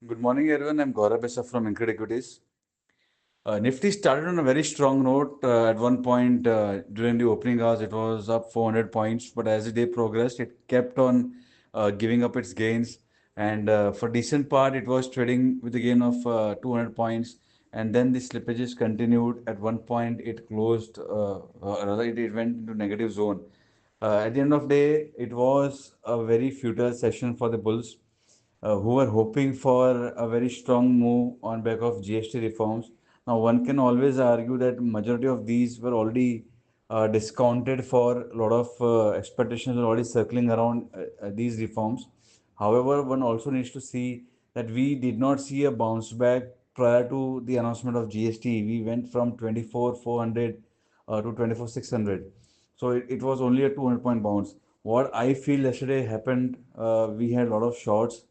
Good morning, everyone. I'm Gaurav Besa from InCred Equities. Nifty started on a very strong note. At one point during the opening hours, it was up 400 points, but as the day progressed, it kept on giving up its gains. And for decent part, it was trading with a gain of 200 points. And then the slippages continued. At one point, it closed, rather, it went into negative zone. At the end of the day, it was a very futile session for the bulls who were hoping for a very strong move on back of GST reforms. Now, one can always argue that majority of these were already discounted for a lot of expectations are already circling around these reforms. However, one also needs to see that we did not see a bounce back prior to the announcement of GST. We went from 24,400 to 24,600. So it was only a 200 point bounce. What I feel yesterday happened, we had a lot of shorts.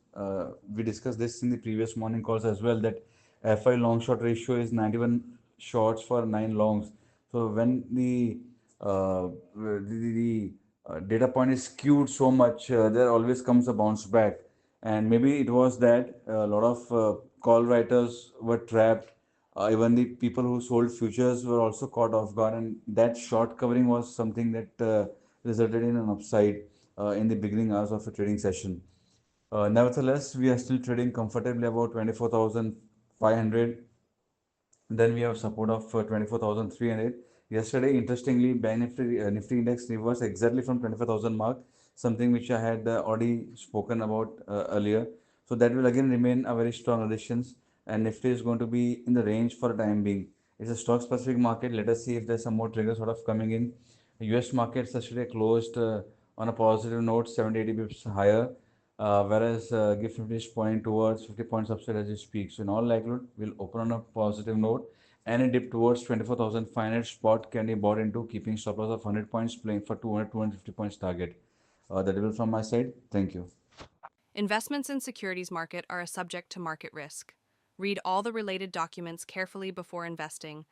We discussed this in the previous morning calls as well that FI long short ratio is 91 shorts for 9 longs. So when the data point is skewed so much, there always comes a bounce back. And maybe it was that a lot of call writers were trapped. Even the people who sold futures were also caught off guard, and that short covering was something that resulted in an upside in the beginning hours of a trading session. Nevertheless, we are still trading comfortably about 24,500. Then we have support of 24,300. Yesterday, interestingly, Bank Nifty index reversed exactly from 25,000 mark, something which I had already spoken about earlier. So that will again remain a very strong resistance, and Nifty is going to be in the range for the time being. It's a stock specific market. Let us see if there's some more triggers sort of coming in. US markets yesterday closed on a positive note, 70 80 bips higher, whereas GIFT Nifty is pointing towards 50 points upside as we speak. So in all likelihood, we'll open on a positive note. Any dip towards 24,500 spot can be bought into, keeping stop loss of 100 points, playing for 200 250 points target. That will from my side. Thank you. Investments in securities market are a subject to market risk. Read all the related documents carefully before investing.